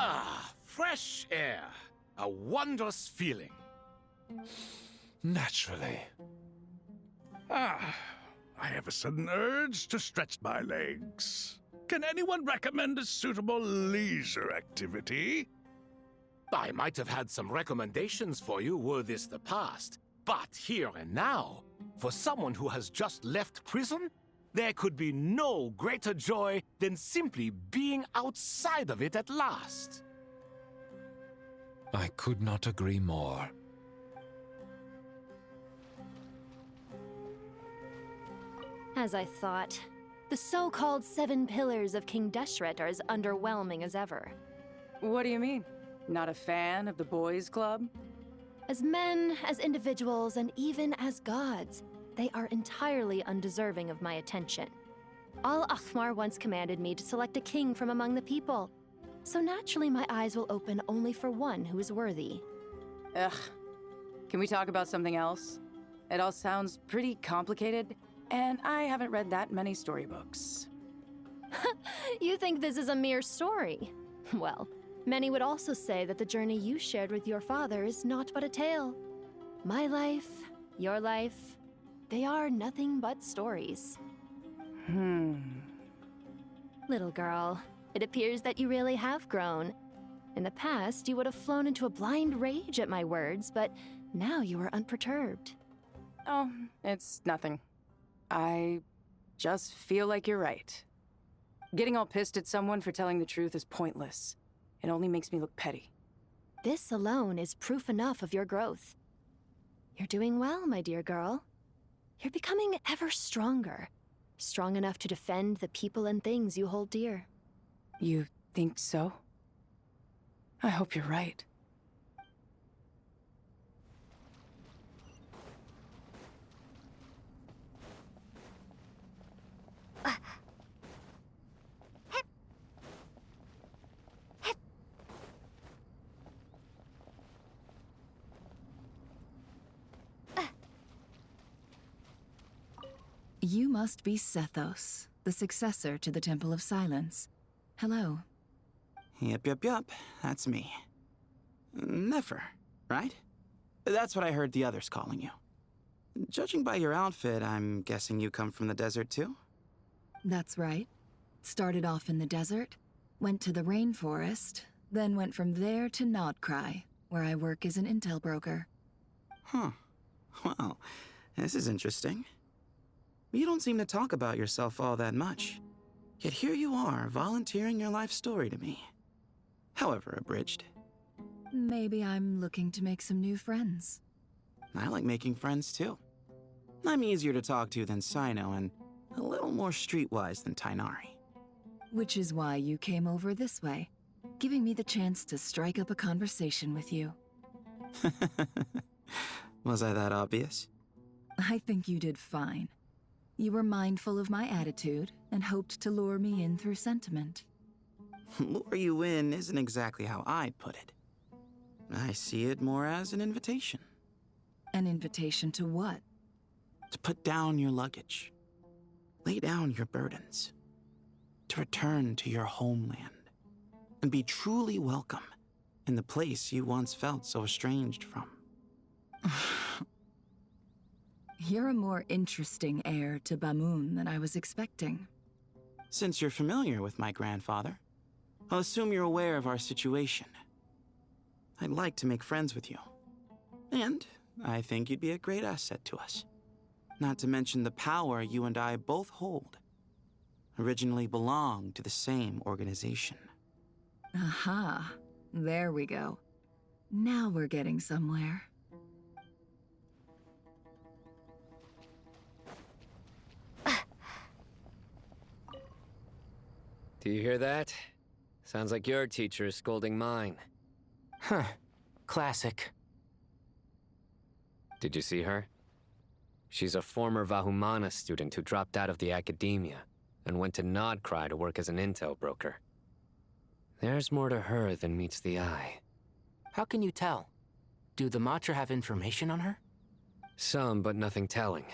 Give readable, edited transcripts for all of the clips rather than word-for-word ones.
Ah, fresh air. A wondrous feeling. Naturally. Ah, I have a sudden urge to stretch my legs. Can anyone recommend a suitable leisure activity? I might have had some recommendations for you were this the past, but here and now, for someone who has just left prison, there could be no greater joy than simply being outside of it at last. I could not agree more. As I thought, the so-called 7 pillars of King Deshret are as underwhelming as ever. What do you mean? Not a fan of the boys' club? As men, as individuals, and even as gods, they are entirely undeserving of my attention. Al-Akhmar once commanded me to select a king from among the people, so naturally my eyes will open only for one who is worthy. Ugh. Can we talk about something else? It all sounds pretty complicated, and I haven't read that many storybooks. You think this is a mere story? Well, many would also say that the journey you shared with your father is not but a tale. My life, your life, they are nothing but stories. Little girl, it appears that you really have grown. In the past, you would have flown into a blind rage at my words, but now you are unperturbed. Oh, it's nothing. I just feel like you're right. Getting all pissed at someone for telling the truth is pointless. It only makes me look petty. This alone is proof enough of your growth. You're doing well, my dear girl. You're becoming ever stronger. Strong enough to defend the people and things you hold dear. You think so? I hope you're right. You must be Sethos, the successor to the Temple of Silence. Hello. Yup. That's me. Nefer, right? That's what I heard the others calling you. Judging by your outfit, I'm guessing you come from the desert too? That's right. Started off in the desert, went to the rainforest, then went from there to Nodcry, where I work as an intel broker. Huh. Well, this is interesting. You don't seem to talk about yourself all that much. Yet here you are, volunteering your life story to me. However abridged. Maybe I'm looking to make some new friends. I like making friends too. I'm easier to talk to than Sino and a little more streetwise than Tainari. Which is why you came over this way, giving me the chance to strike up a conversation with you. Was I that obvious? I think you did fine. You were mindful of my attitude and hoped to lure me in through sentiment. Lure you in isn't exactly how I'd put it. I see it more as an invitation. An invitation to what? To put down your luggage. Lay down your burdens. To return to your homeland. And be truly welcome in the place you once felt so estranged from. You're a more interesting heir to Bamun than I was expecting. Since you're familiar with my grandfather, I'll assume you're aware of our situation. I'd like to make friends with you. And I think you'd be a great asset to us. Not to mention the power you and I both hold. Originally belonged to the same organization. Aha, there we go. Now we're getting somewhere. Do you hear that? Sounds like your teacher is scolding mine. Huh. Classic. Did you see her? She's a former Vahumana student who dropped out of the academia and went to Nodcry to work as an intel broker. There's more to her than meets the eye. How can you tell? Do the Matra have information on her? Some, but nothing telling.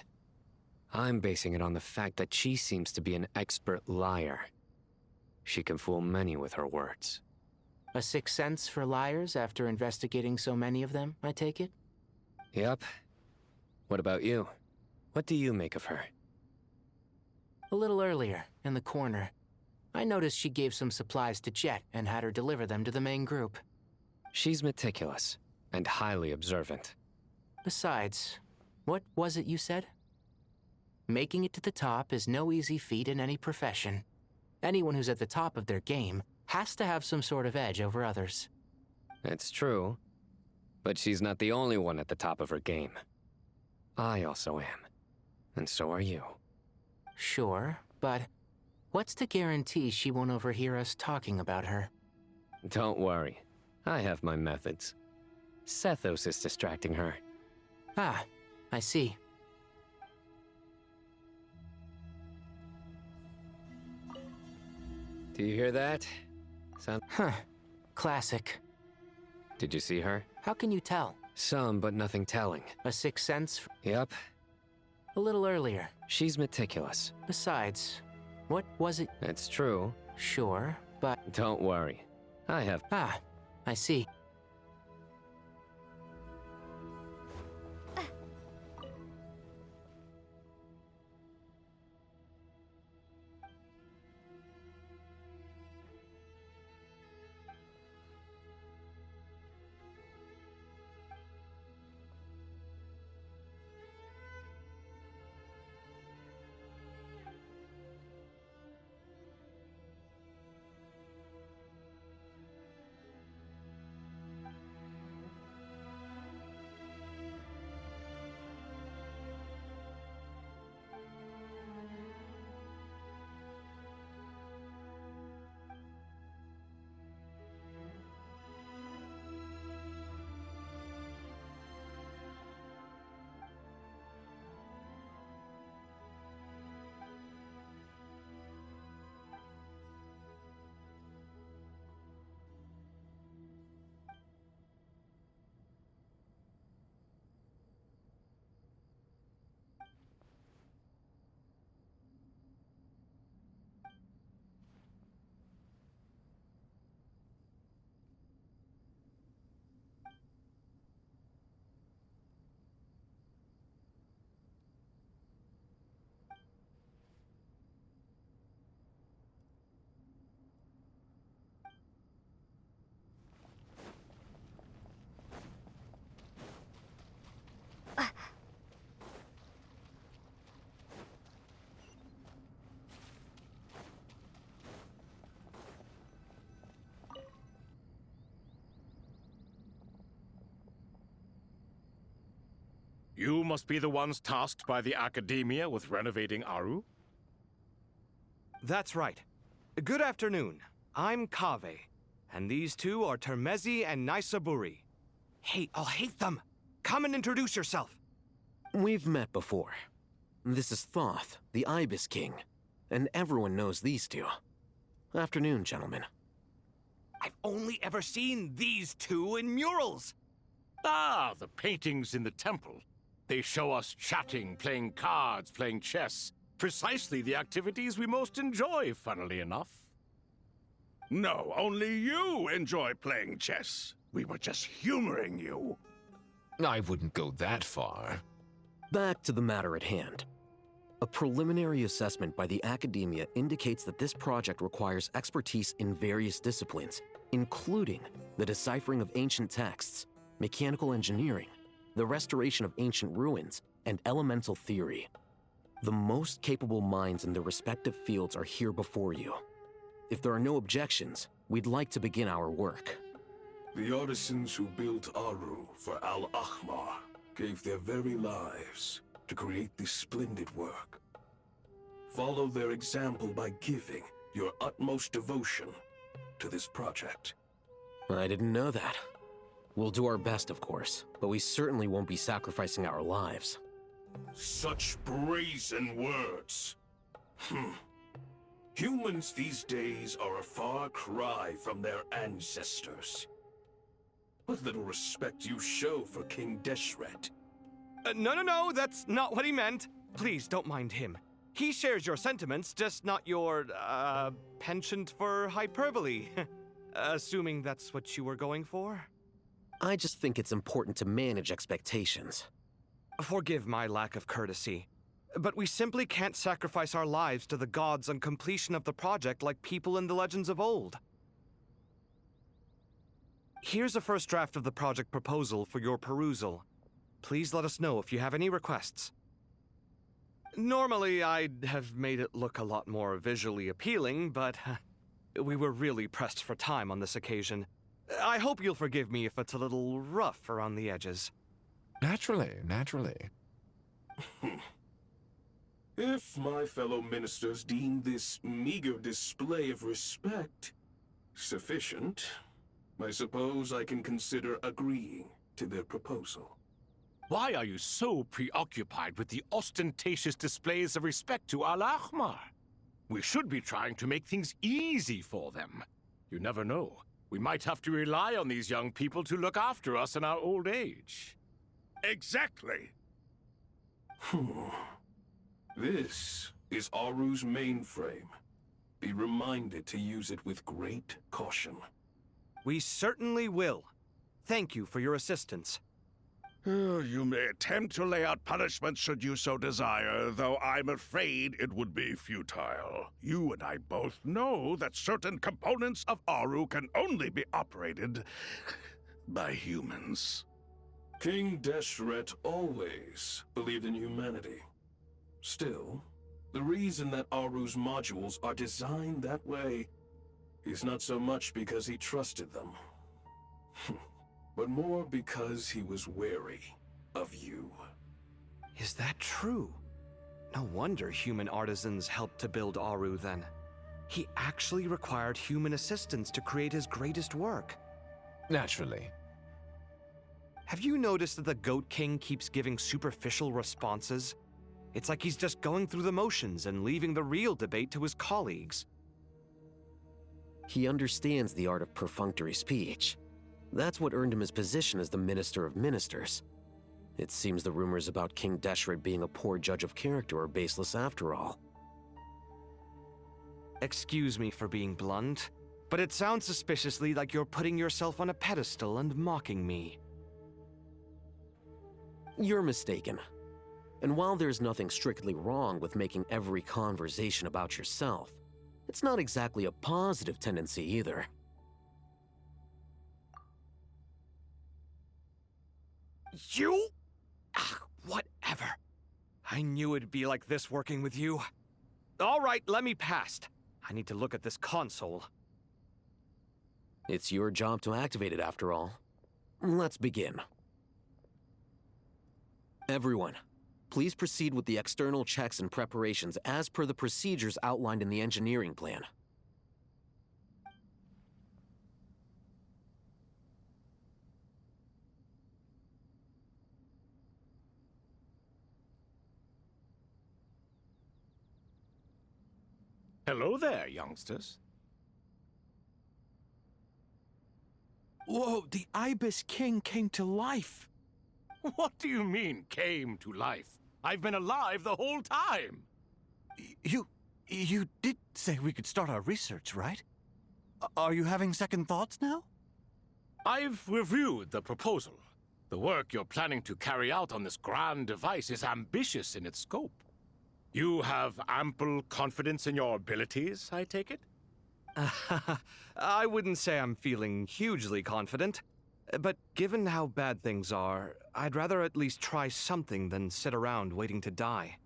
I'm basing it on the fact that she seems to be an expert liar. She can fool many with her words. A sixth sense for liars after investigating so many of them, I take it? Yep. What about you? What do you make of her? A little earlier, in the corner, I noticed she gave some supplies to Jet and had her deliver them to the main group. She's meticulous and highly observant. Besides, what was it you said? Making it to the top is no easy feat in any profession. Anyone who's at the top of their game has to have some sort of edge over others. It's true, but she's not the only one at the top of her game. I also am, and so are you. Sure, but what's to guarantee she won't overhear us talking about her? Don't worry, I have my methods. Sethos is distracting her. Ah, I see. Do you hear that? Huh. Classic. Did you see her? How can you tell? Some, but nothing telling. A sixth sense? Yep. A little earlier. She's meticulous. Besides, what was it? It's true. Sure, but... Don't worry. I have... Ah, I see. You must be the ones tasked by the Academia with renovating Aru? That's right. Good afternoon. I'm Kaveh, and these two are Termezi and Naisaburi. Hey, I'll hate them! Come and introduce yourself! We've met before. This is Thoth, the Ibis King, and everyone knows these two. Afternoon, gentlemen. I've only ever seen these two in murals! Ah, the paintings in the temple. They show us chatting, playing cards, playing chess. Precisely the activities we most enjoy, funnily enough. No, only you enjoy playing chess. We were just humoring you. I wouldn't go that far. Back to the matter at hand. A preliminary assessment by the Academia indicates that this project requires expertise in various disciplines, including the deciphering of ancient texts, mechanical engineering, the restoration of ancient ruins, and elemental theory. The most capable minds in their respective fields are here before you. If there are no objections, we'd like to begin our work. The artisans who built Aru for Al-Ahmar gave their very lives to create this splendid work. Follow their example by giving your utmost devotion to this project. I didn't know that. We'll do our best, of course, but we certainly won't be sacrificing our lives. Such brazen words. Humans these days are a far cry from their ancestors. What little respect you show for King Deshret. No, that's not what he meant. Please, don't mind him. He shares your sentiments, just not your, penchant for hyperbole. Assuming that's what you were going for? I just think it's important to manage expectations. Forgive my lack of courtesy, but we simply can't sacrifice our lives to the gods on completion of the project like people in the legends of old. Here's a first draft of the project proposal for your perusal. Please let us know if you have any requests. Normally, I'd have made it look a lot more visually appealing, but we were really pressed for time on this occasion. I hope you'll forgive me if it's a little rough around the edges. Naturally, naturally. If my fellow ministers deem this meager display of respect sufficient, I suppose I can consider agreeing to their proposal. Why are you so preoccupied with the ostentatious displays of respect to Al-Ahmar? We should be trying to make things easy for them. You never know. We might have to rely on these young people to look after us in our old age. Exactly. This is Aru's mainframe. Be reminded to use it with great caution. We certainly will. Thank you for your assistance. You may attempt to lay out punishment should you so desire, though I'm afraid it would be futile. You and I both know that certain components of Aru can only be operated by humans. King Deshret always believed in humanity. Still, the reason that Aru's modules are designed that way is not so much because he trusted them, but more because he was wary of you. Is that true? No wonder human artisans helped to build Aru then. He actually required human assistance to create his greatest work. Naturally. Have you noticed that the Goat King keeps giving superficial responses? It's like he's just going through the motions and leaving the real debate to his colleagues. He understands the art of perfunctory speech. That's what earned him his position as the Minister of Ministers. It seems the rumors about King Deshret being a poor judge of character are baseless after all. Excuse me for being blunt, but it sounds suspiciously like you're putting yourself on a pedestal and mocking me. You're mistaken. And while there's nothing strictly wrong with making every conversation about yourself, it's not exactly a positive tendency either. You? Whatever. I knew it'd be like this working with you. All right, let me past. I need to look at this console. It's your job to activate it after all. Let's begin. Everyone, please proceed with the external checks and preparations as per the procedures outlined in the engineering plan. Hello there, youngsters. Whoa, the Ibis King came to life. What do you mean, came to life? I've been alive the whole time. You did say we could start our research, right? Are you having second thoughts now? I've reviewed the proposal. The work you're planning to carry out on this grand device is ambitious in its scope. You have ample confidence in your abilities, I take it? I wouldn't say I'm feeling hugely confident, but given how bad things are, I'd rather at least try something than sit around waiting to die.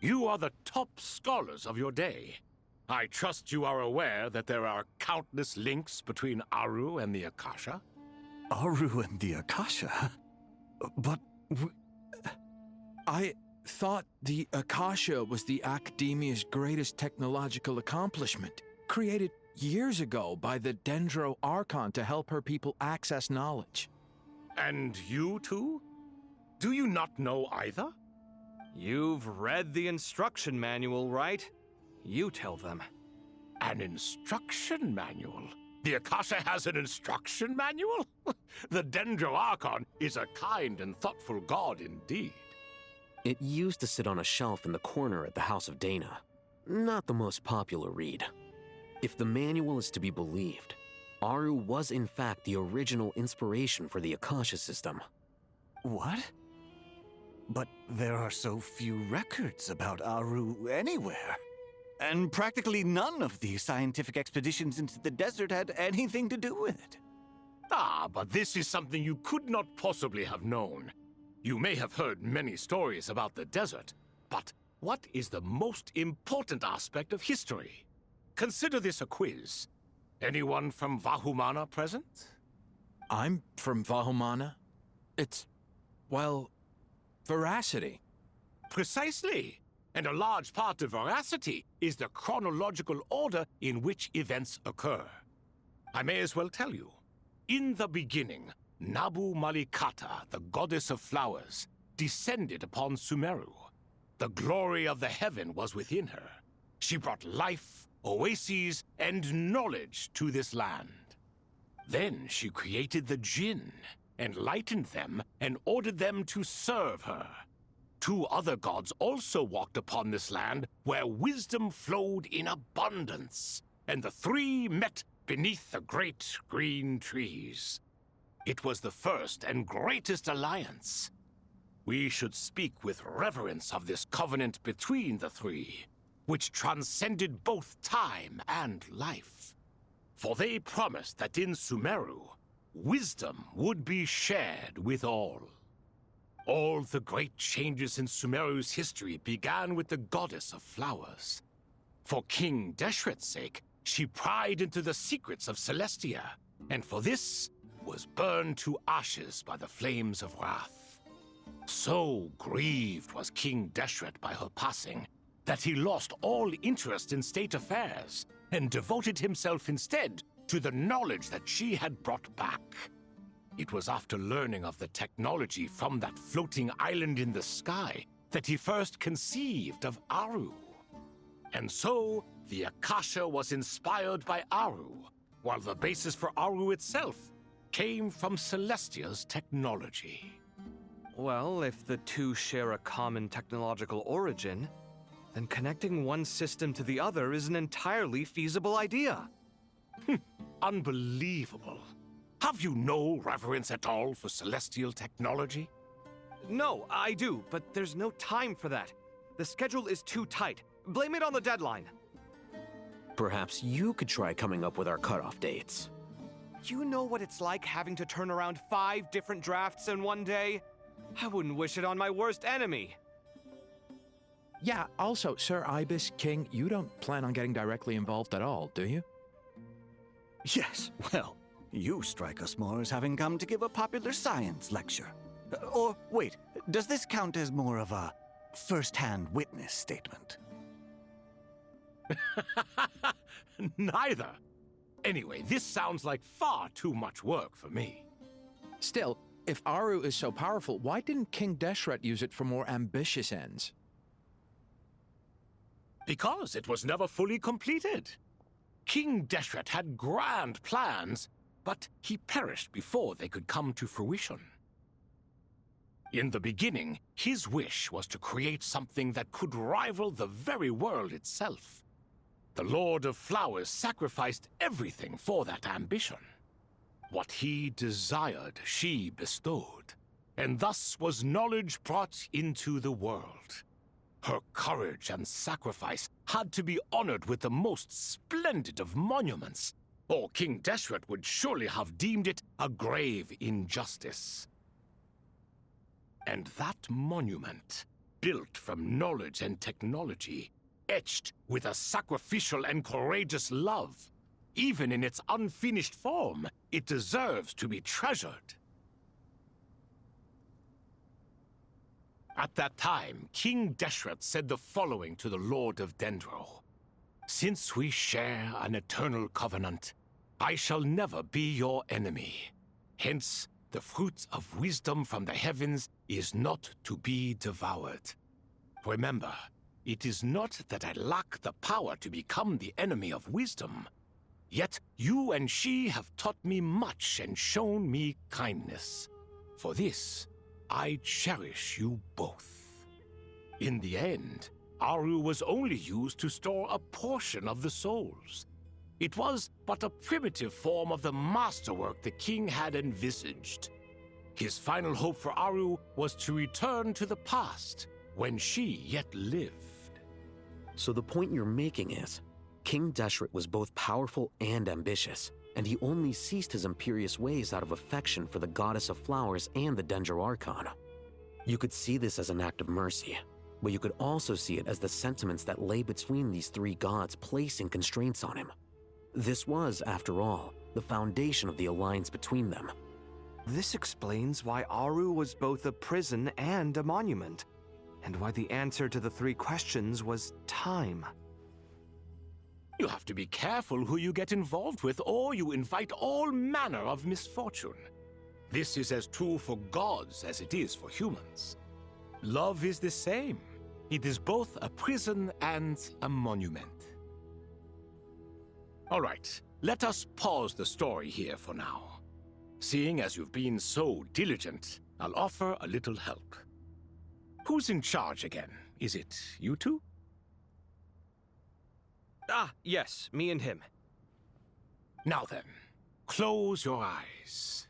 You are the top scholars of your day. I trust you are aware that there are countless links between Aru and the Akasha? Aru and the Akasha? But I thought the Akasha was the Academia's greatest technological accomplishment, created years ago by the Dendro Archon to help her people access knowledge. And you too? Do you not know either? You've read the instruction manual, right? You tell them. An instruction manual? The Akasha has an instruction manual? The Dendro Archon is a kind and thoughtful god indeed. It used to sit on a shelf in the corner at the House of Dana. Not the most popular read. If the manual is to be believed, Aru was in fact the original inspiration for the Akasha system. What? But there are so few records about Aru anywhere. And practically none of the scientific expeditions into the desert had anything to do with it. Ah, but this is something you could not possibly have known. You may have heard many stories about the desert, but what is the most important aspect of history? Consider this a quiz. Anyone from Vahumana present? I'm from Vahumana. It's, well, veracity. Precisely. And a large part of veracity is the chronological order in which events occur. I may as well tell you. In the beginning, Nabu Malikata, the goddess of flowers, descended upon Sumeru. The glory of the heaven was within her. She brought life, oases, and knowledge to this land. Then she created the Jinn, enlightened them, and ordered them to serve her. 2 other gods also walked upon this land where wisdom flowed in abundance, and the 3 met beneath the great green trees. It was the first and greatest alliance. We should speak with reverence of this covenant between the 3, which transcended both time and life. For they promised that in Sumeru, wisdom would be shared with all. All the great changes in Sumeru's history began with the goddess of flowers. For King Deshret's sake, she pried into the secrets of Celestia, and for this was burned to ashes by the flames of wrath. So grieved was King Deshret by her passing that he lost all interest in state affairs and devoted himself instead to the knowledge that she had brought back. It was after learning of the technology from that floating island in the sky that he first conceived of Aru. And so, the Akasha was inspired by Aru, while the basis for Aru itself came from Celestia's technology. Well, if the 2 share a common technological origin, then connecting one system to the other is an entirely feasible idea. Unbelievable. Have you no reverence at all for celestial technology? No, I do, but there's no time for that. The schedule is too tight. Blame it on the deadline. Perhaps you could try coming up with our cutoff dates. You know what it's like having to turn around 5 different drafts in one day? I wouldn't wish it on my worst enemy. Yeah, also, Sir Ibis, King, you don't plan on getting directly involved at all, do you? Yes, well, you strike us more as having come to give a popular science lecture. Or, wait, does this count as more of a first-hand witness statement? Neither. Anyway, this sounds like far too much work for me. Still, if Aru is so powerful, why didn't King Deshret use it for more ambitious ends? Because it was never fully completed. King Deshret had grand plans, but he perished before they could come to fruition. In the beginning, his wish was to create something that could rival the very world itself. The Lord of Flowers sacrificed everything for that ambition. What he desired, she bestowed, and thus was knowledge brought into the world. Her courage and sacrifice had to be honored with the most splendid of monuments, or King Deshret would surely have deemed it a grave injustice. And that monument, built from knowledge and technology, etched with a sacrificial and courageous love, even in its unfinished form, it deserves to be treasured. At that time, King Deshret said the following to the Lord of Dendro. Since we share an eternal covenant, I shall never be your enemy. Hence, the fruit of wisdom from the heavens is not to be devoured. Remember, it is not that I lack the power to become the enemy of wisdom. Yet you and she have taught me much and shown me kindness. For this, I cherish you both. In the end, Aru was only used to store a portion of the souls. It was but a primitive form of the masterwork the king had envisaged. His final hope for Aru was to return to the past, when she yet lived. So the point you're making is, King Deshret was both powerful and ambitious, and he only ceased his imperious ways out of affection for the goddess of flowers and the Dendro Archon. You could see this as an act of mercy, but you could also see it as the sentiments that lay between these three gods placing constraints on him. This was, after all, the foundation of the alliance between them. This explains why Aru was both a prison and a monument, and why the answer to the three questions was time. You have to be careful who you get involved with, or you invite all manner of misfortune. This is as true for gods as it is for humans. Love is the same. It is both a prison and a monument. All right, let us pause the story here for now. Seeing as you've been so diligent, I'll offer a little help. Who's in charge again? Is it you two? Ah, yes, me and him. Now then, close your eyes.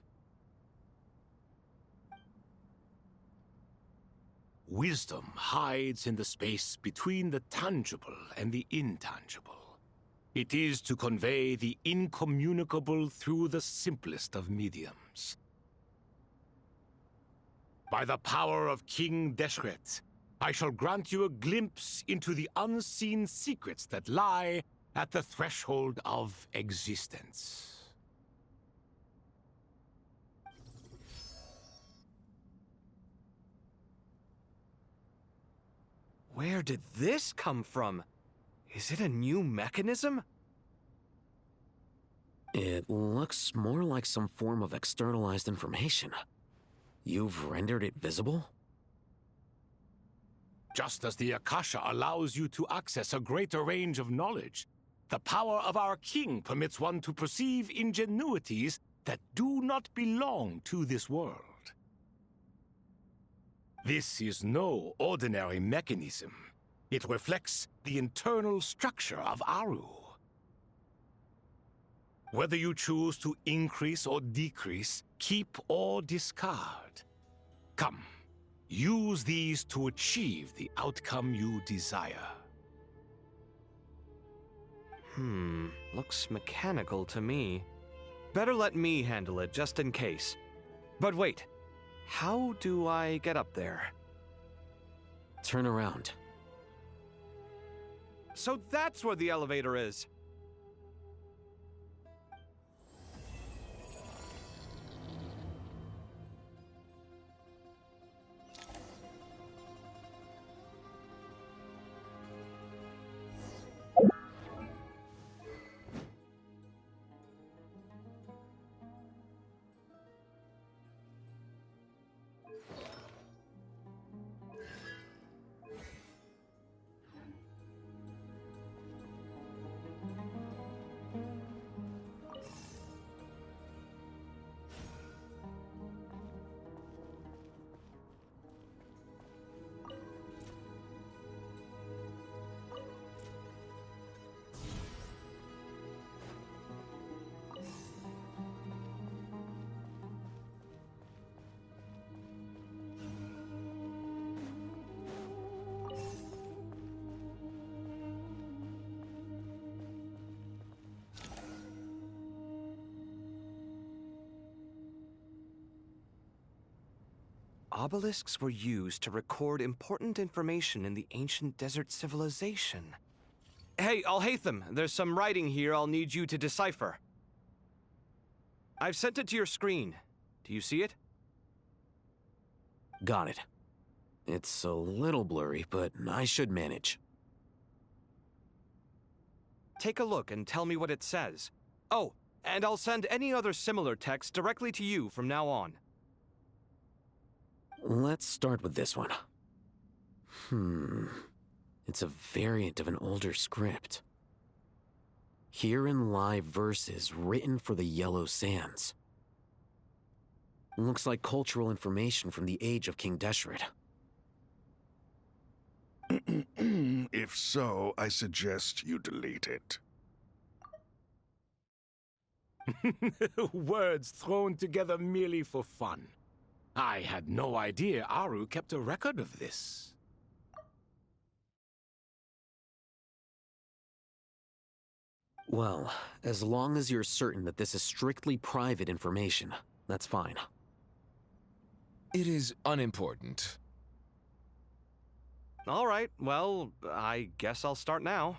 Wisdom hides in the space between the tangible and the intangible. It is to convey the incommunicable through the simplest of mediums. By the power of King Deshret, I shall grant you a glimpse into the unseen secrets that lie at the threshold of existence. Where did this come from? Is it a new mechanism? It looks more like some form of externalized information. You've rendered it visible? Just as the Akasha allows you to access a greater range of knowledge, the power of our king permits one to perceive ingenuities that do not belong to this world. This is no ordinary mechanism. It reflects the internal structure of Aru. Whether you choose to increase or decrease, keep or discard. Come, use these to achieve the outcome you desire. Looks mechanical to me. Better let me handle it, just in case. But wait, how do I get up there? Turn around. So that's where the elevator is. Obelisks were used to record important information in the ancient desert civilization. Hey, Alhaitham, there's some writing here I'll need you to decipher. I've sent it to your screen. Do you see it? Got it. It's a little blurry, but I should manage. Take a look and tell me what it says. Oh, and I'll send any other similar text directly to you from now on. Let's start with this one. It's a variant of an older script. Herein lie verses written for the Yellow Sands. Looks like cultural information from the age of King Deshret. If so, I suggest you delete it. Words thrown together merely for fun. I had no idea Aru kept a record of this. Well, as long as you're certain that this is strictly private information, that's fine. It is unimportant. All right, well, I guess I'll start now.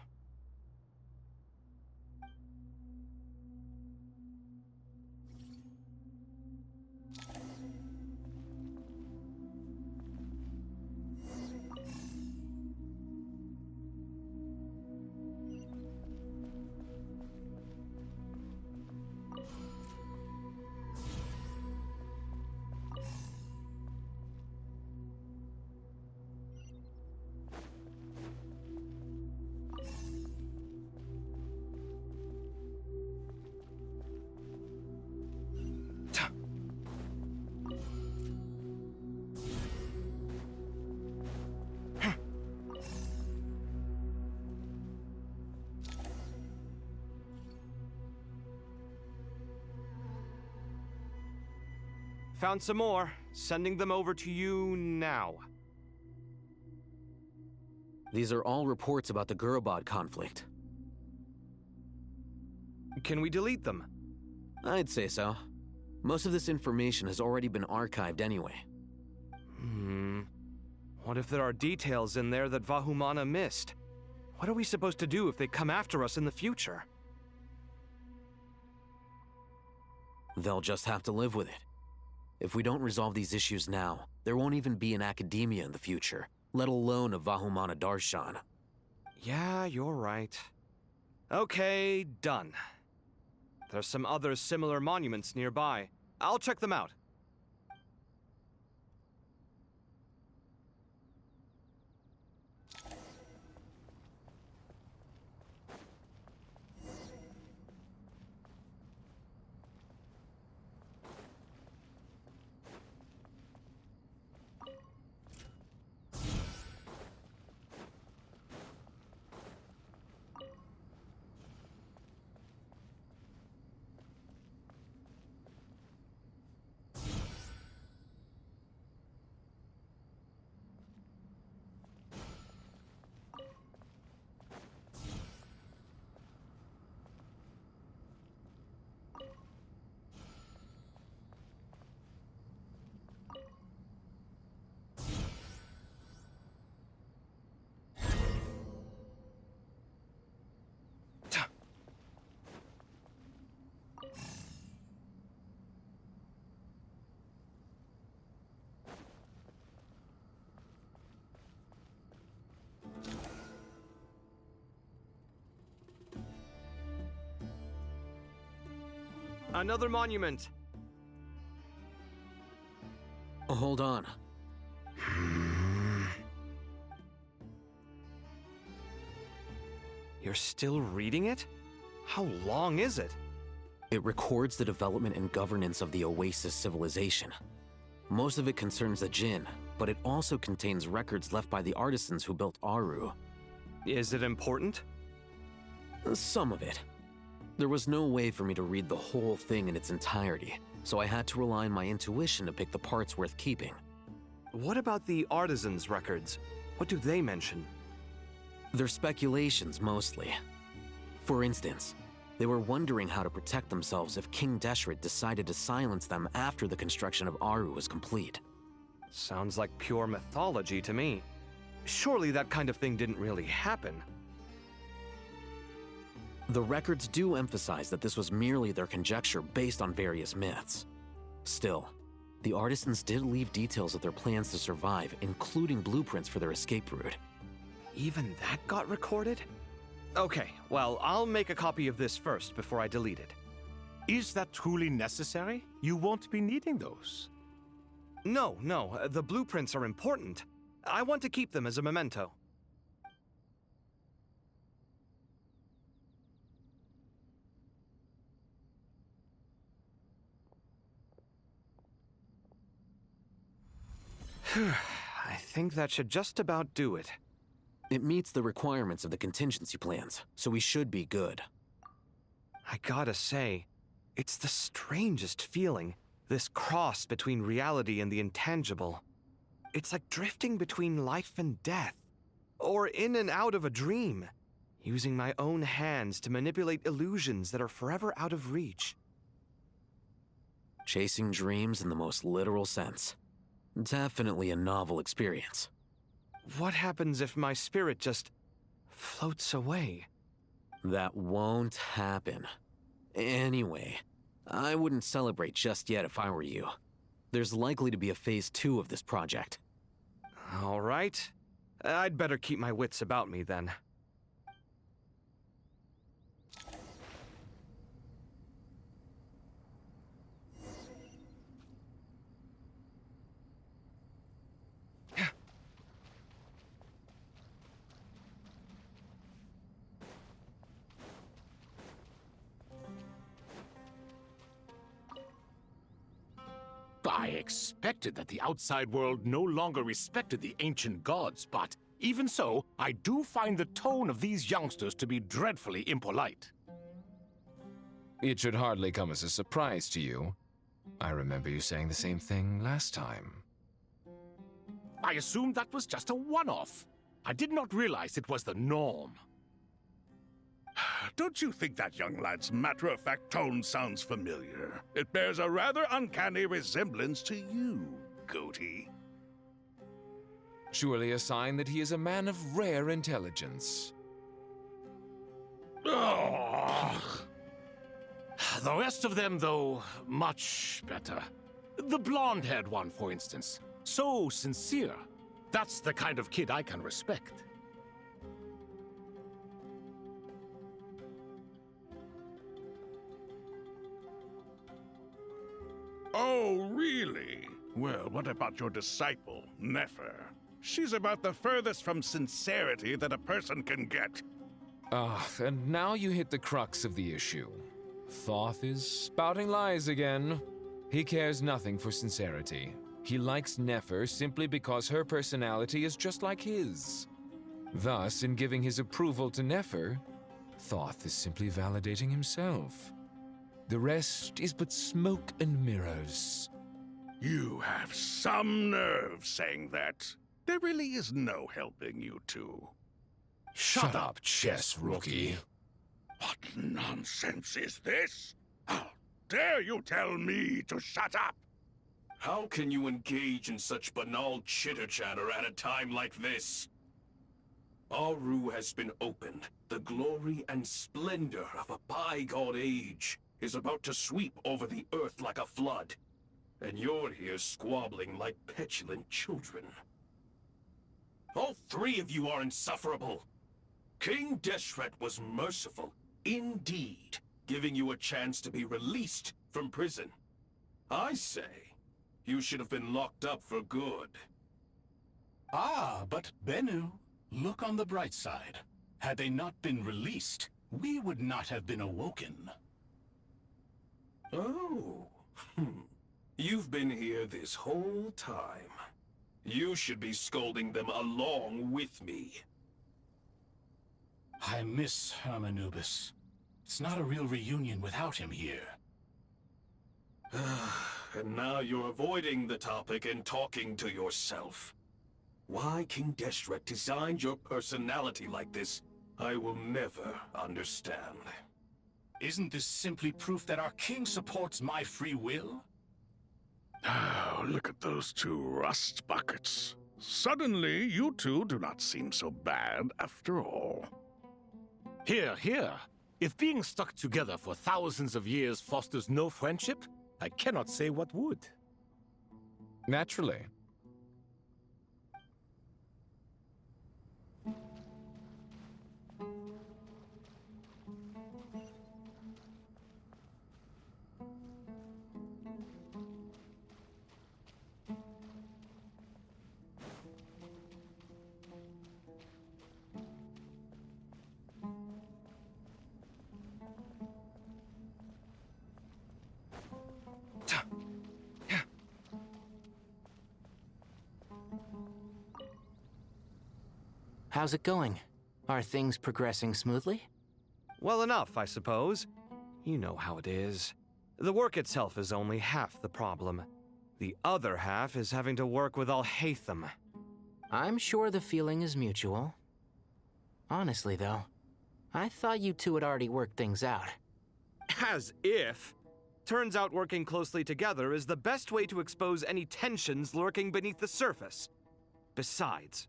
Found some more. Sending them over to you now. These are all reports about the Gurubad conflict. Can we delete them? I'd say so. Most of this information has already been archived anyway. What if there are details in there that Vahumana missed? What are we supposed to do if they come after us in the future? They'll just have to live with it. If we don't resolve these issues now, there won't even be an academia in the future, let alone a Vahumana Darshan. Yeah, you're right. Okay, done. There's some other similar monuments nearby. I'll check them out. Another monument. Hold on. You're still reading it? How long is it? It records the development and governance of the Oasis civilization. Most of it concerns the Jinn, but it also contains records left by the artisans who built Aru. Is it important? Some of it. There was no way for me to read the whole thing in its entirety, so I had to rely on my intuition to pick the parts worth keeping. What about the artisans' records? What do they mention? They're speculations, mostly. For instance, they were wondering how to protect themselves if King Deshret decided to silence them after the construction of Aru was complete. Sounds like pure mythology to me. Surely that kind of thing didn't really happen. The records do emphasize that this was merely their conjecture based on various myths. Still, the artisans did leave details of their plans to survive, including blueprints for their escape route. Even that got recorded? Okay, well, I'll make a copy of this first before I delete it. Is that truly necessary? You won't be needing those. No, the blueprints are important. I want to keep them as a memento. I think that should just about do it. It meets the requirements of the contingency plans, so we should be good. I gotta say, It's the strangest feeling, this cross between reality and the intangible. It's like drifting between life and death, or in and out of a dream, using my own hands to manipulate illusions that are forever out of reach. Chasing dreams in the most literal sense. Definitely a novel experience. What happens if my spirit just floats away? That won't happen. Anyway, I wouldn't celebrate just yet if I were you. There's likely to be a phase 2 of this project. All right. I'd better keep my wits about me then. I expected that the outside world no longer respected the ancient gods, but even so, I do find the tone of these youngsters to be dreadfully impolite. It should hardly come as a surprise to you. I remember you saying the same thing last time. I assumed that was just a one-off. I did not realize it was the norm. Don't you think that young lad's matter-of-fact tone sounds familiar? It bears a rather uncanny resemblance to you, Goatee. Surely a sign that he is a man of rare intelligence. Ugh. The rest of them, though, much better. The blonde-haired one, for instance. So sincere. That's the kind of kid I can respect. Oh, really? Well, what about your disciple, Nefer? She's about the furthest from sincerity that a person can get. And now you hit the crux of the issue. Thoth is spouting lies again. He cares nothing for sincerity. He likes Nefer simply because her personality is just like his. Thus, in giving his approval to Nefer, Thoth is simply validating himself. The rest is but smoke and mirrors. You have some nerve saying that. There really is no helping you two. Shut up, chess rookie. What nonsense is this? How dare you tell me to shut up? How can you engage in such banal chitter-chatter at a time like this? Aru has been opened. The glory and splendor of a bygone age is about to sweep over the earth like a flood. And you're here squabbling like petulant children. All three of you are insufferable. King Deshret was merciful, indeed, giving you a chance to be released from prison. I say, you should have been locked up for good. Ah, but Bennu, look on the bright side. Had they not been released, we would not have been awoken. Oh, you've been here this whole time. You should be scolding them along with me. I miss Hermanubis. It's not a real reunion without him here. And now you're avoiding the topic and talking to yourself. Why King Deshret designed your personality like this, I will never understand. Isn't this simply proof that our king supports my free will? Oh, look at those two rust buckets. Suddenly, you two do not seem so bad after all. Here, here. If being stuck together for thousands of years fosters no friendship, I cannot say what would. Naturally. How's it going? Are things progressing smoothly? Well enough, I suppose. You know how it is. The work itself is only half the problem. The other half is having to work with Al-Haytham. I'm sure the feeling is mutual. Honestly, though, I thought you two had already worked things out. As if. Turns out working closely together is the best way to expose any tensions lurking beneath the surface. Besides,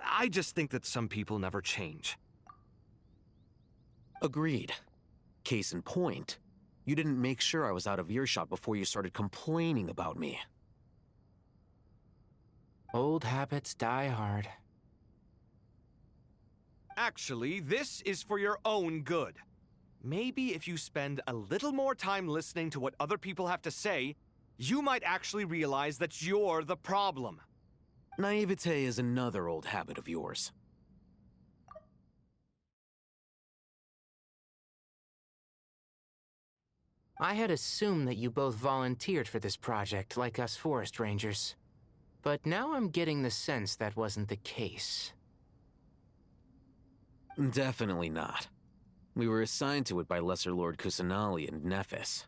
I just think that some people never change. Agreed. Case in point, you didn't make sure I was out of earshot before you started complaining about me. Old habits die hard. Actually, this is for your own good. Maybe if you spend a little more time listening to what other people have to say, you might actually realize that you're the problem. Naivete is another old habit of yours. I had assumed that you both volunteered for this project, like us forest rangers. But now I'm getting the sense that wasn't the case. Definitely not. We were assigned to it by Lesser Lord Kusanali and Nephis.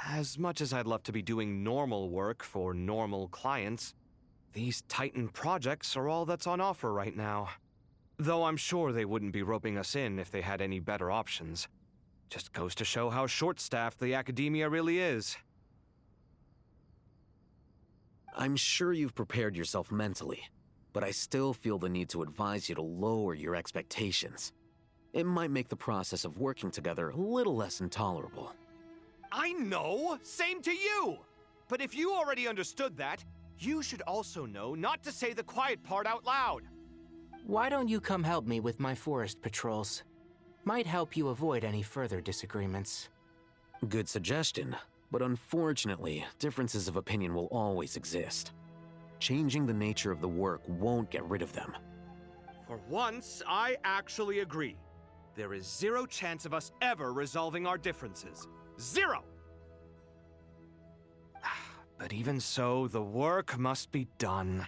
As much as I'd love to be doing normal work for normal clients, these Titan projects are all that's on offer right now. Though I'm sure they wouldn't be roping us in if they had any better options. Just goes to show how short-staffed the academia really is. I'm sure you've prepared yourself mentally, but I still feel the need to advise you to lower your expectations. It might make the process of working together a little less intolerable. I know! Same to you! But if you already understood that, you should also know not to say the quiet part out loud. Why don't you come help me with my forest patrols? Might help you avoid any further disagreements. Good suggestion, but unfortunately, differences of opinion will always exist. Changing the nature of the work won't get rid of them. For once, I actually agree. There is zero chance of us ever resolving our differences. Zero! But even so, the work must be done.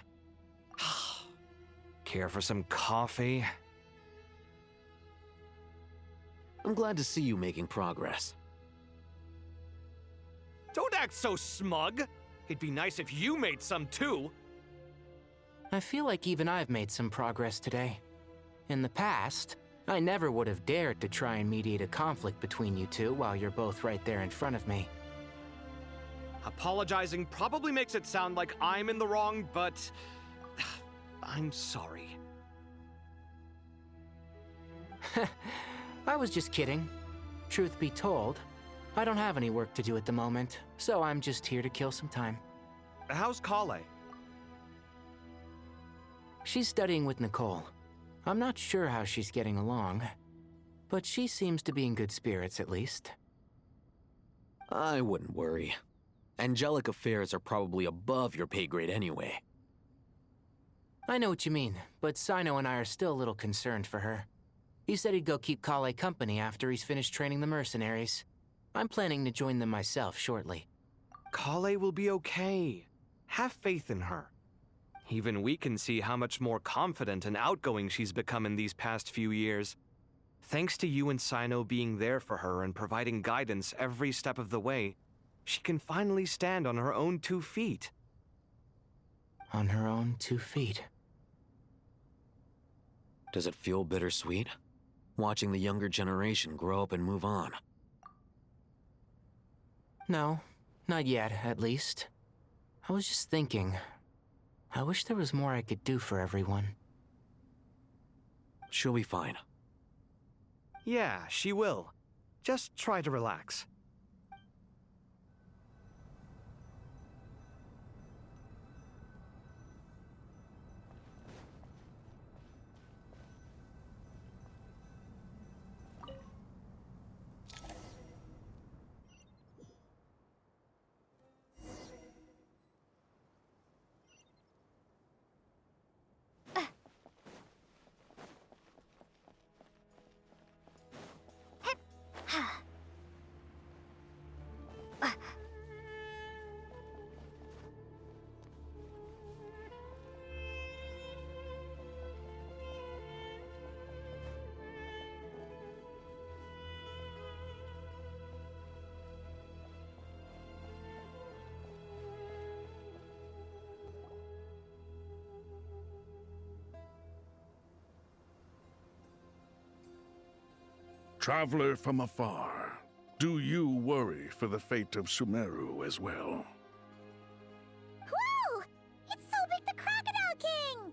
Care for some coffee? I'm glad to see you making progress. Don't act so smug! It'd be nice if you made some too! I feel like even I've made some progress today. In the past, I never would have dared to try and mediate a conflict between you two while you're both right there in front of me. Apologizing probably makes it sound like I'm in the wrong, but I'm sorry. I was just kidding. Truth be told, I don't have any work to do at the moment, so I'm just here to kill some time. How's Kale? She's studying with Nicole. I'm not sure how she's getting along, but she seems to be in good spirits at least. I wouldn't worry. Angelic affairs are probably above your pay grade anyway. I know what you mean, but Sino and I are still a little concerned for her. He said he'd go keep Kale company after he's finished training the mercenaries. I'm planning to join them myself shortly. Kale will be okay. Have faith in her. Even we can see how much more confident and outgoing she's become in these past few years. Thanks to you and Sino being there for her and providing guidance every step of the way, she can finally stand on her own 2 feet. On her own 2 feet. Does it feel bittersweet? Watching the younger generation grow up and move on. No, not yet, at least. I was just thinking, I wish there was more I could do for everyone. She'll be fine. Yeah, she will. Just try to relax. Traveler from afar, do you worry for the fate of Sumeru as well? Whoa! It's Sobek the Crocodile King!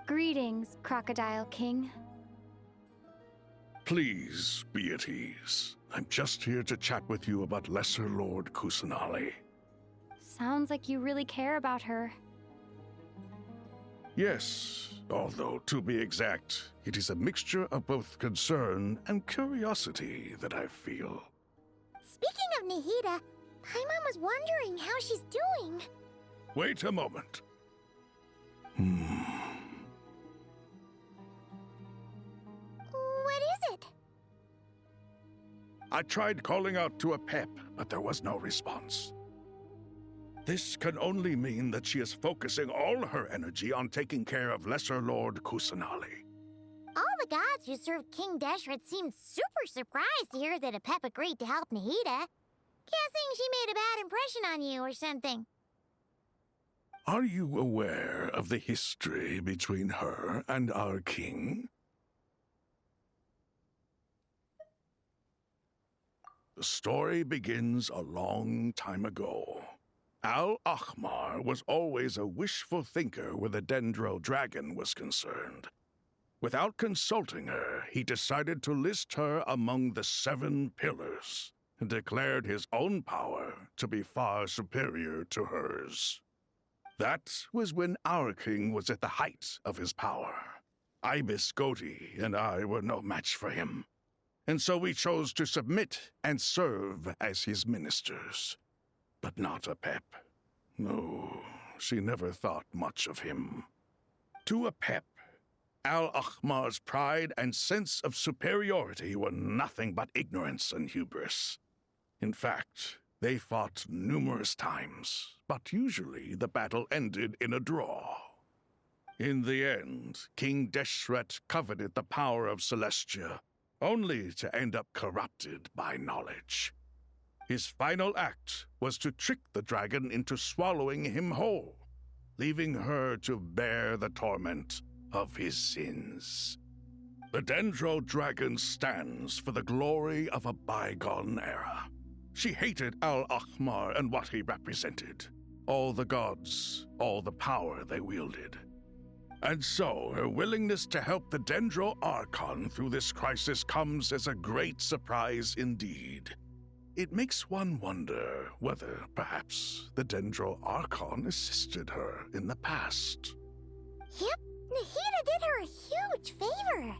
Greetings, Crocodile King. Please be at ease. I'm just here to chat with you about Lesser Lord Kusanali. Sounds like you really care about her. Yes, although to be exact, it is a mixture of both concern and curiosity that I feel. Speaking of Nahida, Paimon was wondering how she's doing. Wait a moment. What is it? I tried calling out to a pep, but there was no response. This can only mean that she is focusing all her energy on taking care of Lesser Lord Kusanali. All the gods who served King Deshret seemed super surprised to hear that a pep agreed to help Nahida. Guessing she made a bad impression on you or something. Are you aware of the history between her and our king? The story begins a long time ago. Al-Ahmar was always a wishful thinker where the Dendro dragon was concerned. Without consulting her, he decided to list her among the 7 pillars and declared his own power to be far superior to hers. That was when our king was at the height of his power. Ibis Goti and I were no match for him, and so we chose to submit and serve as his ministers. But not a pep. No, she never thought much of him. To a pep, Al-Ahmar's pride and sense of superiority were nothing but ignorance and hubris. In fact, they fought numerous times, but usually the battle ended in a draw. In the end, King Deshret coveted the power of Celestia, only to end up corrupted by knowledge. His final act was to trick the dragon into swallowing him whole, leaving her to bear the torment of his sins. The Dendro dragon stands for the glory of a bygone era. She hated Al-Ahmar and what he represented. All the gods, all the power they wielded. And so, her willingness to help the Dendro Archon through this crisis comes as a great surprise indeed. It makes one wonder whether, perhaps, the Dendro Archon assisted her in the past. Yep, Nahida did her a huge favor.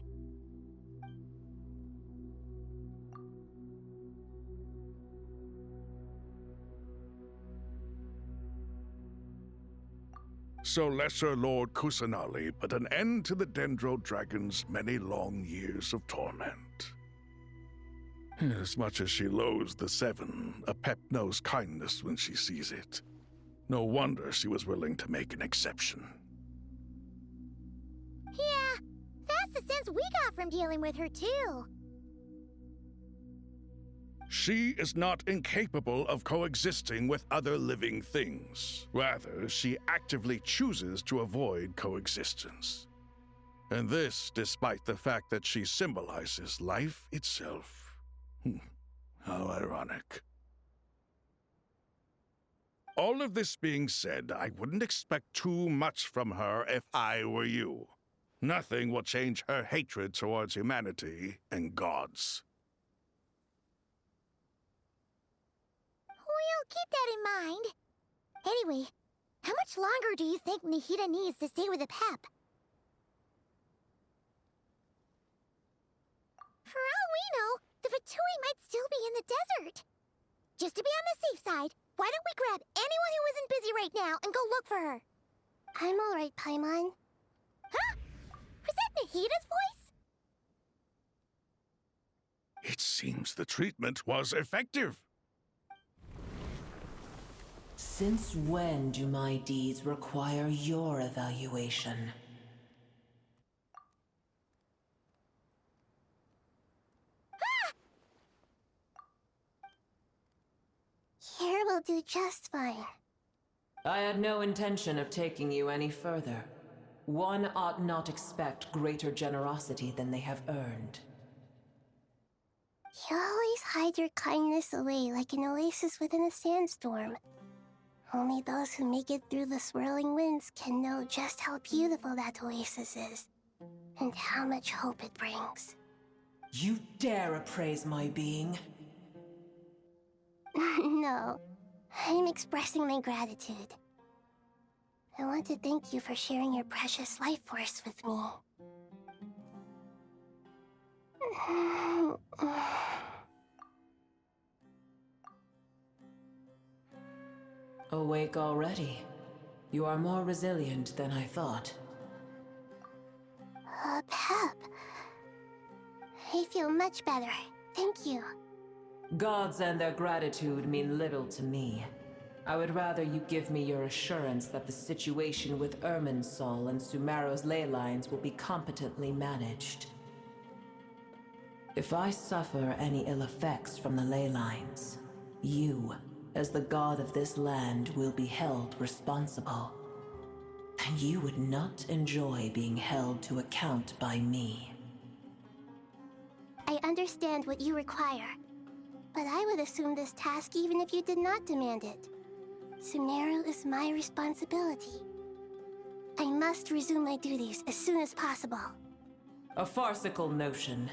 So Lesser Lord Kusanali put an end to the Dendro Dragon's many long years of torment. As much as she loathes the 7, a pep knows kindness when she sees it. No wonder she was willing to make an exception. Yeah, that's the sense we got from dealing with her, too. She is not incapable of coexisting with other living things. Rather, she actively chooses to avoid coexistence. And this despite the fact that she symbolizes life itself. How ironic. All of this being said, I wouldn't expect too much from her if I were you. Nothing will change her hatred towards humanity and gods. We'll keep that in mind. Anyway, how much longer do you think Nahida needs to stay with the pep? For all we know, the Fatui might still be in the desert. Just to be on the safe side, why don't we grab anyone who isn't busy right now and go look for her? I'm alright, Paimon. Huh? Was that Nahida's voice? It seems the treatment was effective. Since when do my deeds require your evaluation? Here will do just fine. I had no intention of taking you any further. One ought not expect greater generosity than they have earned. You always hide your kindness away like an oasis within a sandstorm. Only those who make it through the swirling winds can know just how beautiful that oasis is, and how much hope it brings. You dare appraise my being? No, I'm expressing my gratitude. I want to thank you for sharing your precious life force with me. Awake already. You are more resilient than I thought. Pep. I feel much better. Thank you. Gods and their gratitude mean little to me. I would rather you give me your assurance that the situation with Irminsul and Sumeru's ley lines will be competently managed. If I suffer any ill effects from the ley lines, you, as the god of this land, will be held responsible. And you would not enjoy being held to account by me. I understand what you require, but I would assume this task even if you did not demand it. Sumeru is my responsibility. I must resume my duties as soon as possible. A farcical notion.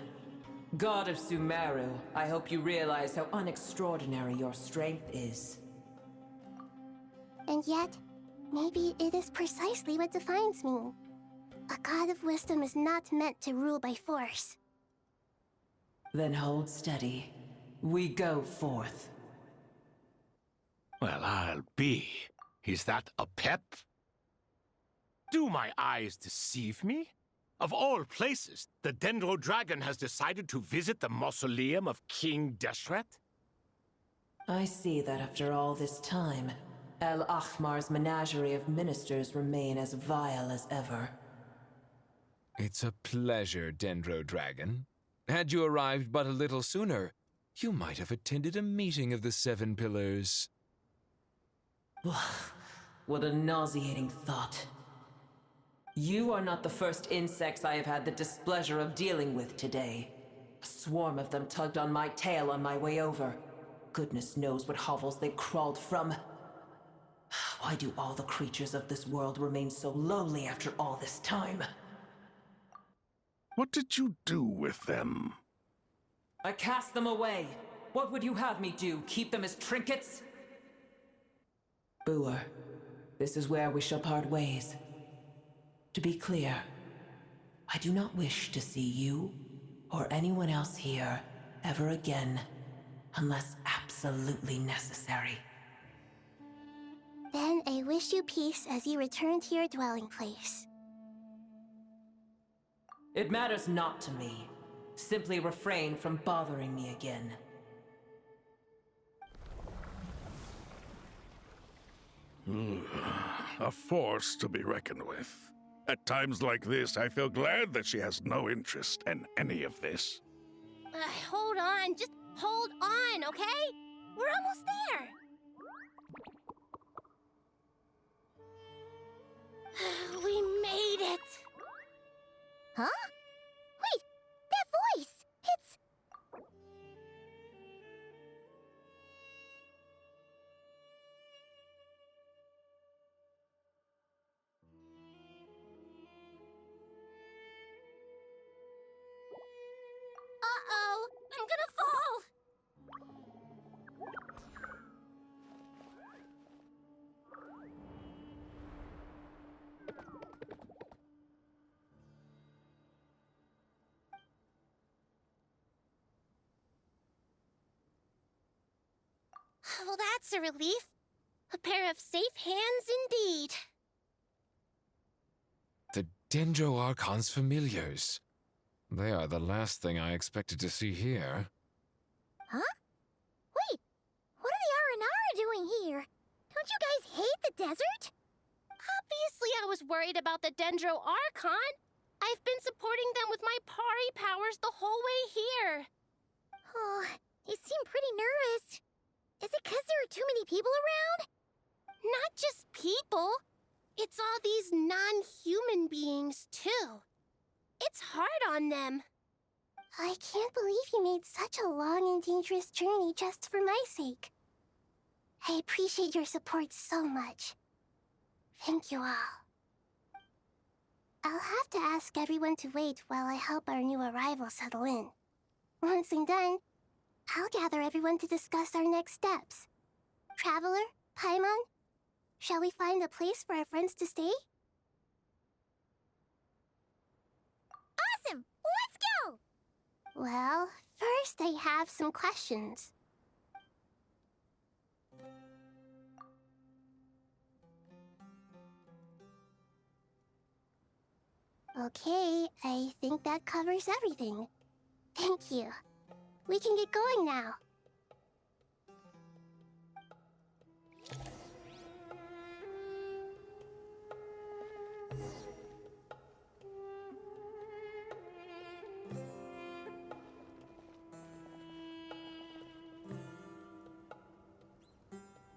God of Sumeru, I hope you realize how unextraordinary your strength is. And yet, maybe it is precisely what defines me. A god of wisdom is not meant to rule by force. Then hold steady. We go forth. Well, I'll be. Is that a pep? Do my eyes deceive me? Of all places, the Dendro Dragon has decided to visit the mausoleum of King Deshret? I see that after all this time, El Ahmar's menagerie of ministers remain as vile as ever. It's a pleasure, Dendro Dragon. Had you arrived but a little sooner, you might have attended a meeting of the Seven Pillars. What a nauseating thought. You are not the first insects I have had the displeasure of dealing with today. A swarm of them tugged on my tail on my way over. Goodness knows what hovels they crawled from. Why do all the creatures of this world remain so lowly after all this time? What did you do with them? I cast them away. What would you have me do? Keep them as trinkets? Boer, this is where we shall part ways. To be clear, I do not wish to see you or anyone else here ever again, unless absolutely necessary. Then I wish you peace as you return to your dwelling place. It matters not to me. Simply refrain from bothering me again. A force to be reckoned with. At times like this, I feel glad that she has no interest in any of this. Hold on, just hold on, okay? We're almost there. We made it. Huh? Wait, that voice! It's... Uh-oh! I'm gonna fall! Well, that's a relief. A pair of safe hands indeed. The Dendro Archon's familiars. They are the last thing I expected to see here. Huh? Wait, what are the Aranara doing here? Don't you guys hate the desert? Obviously I was worried about the Dendro Archon. I've been supporting them with my Pari powers the whole way here. Oh, you seem pretty nervous. Is it because there are too many people around? Not just people. It's all these non-human beings, too. It's hard on them. I can't believe you made such a long and dangerous journey just for my sake. I appreciate your support so much. Thank you all. I'll have to ask everyone to wait while I help our new arrival settle in. Once I'm done, I'll gather everyone to discuss our next steps. Traveler, Paimon, shall we find a place for our friends to stay? Awesome! Let's go! Well, first I have some questions. Okay, I think that covers everything. Thank you. We can get going now.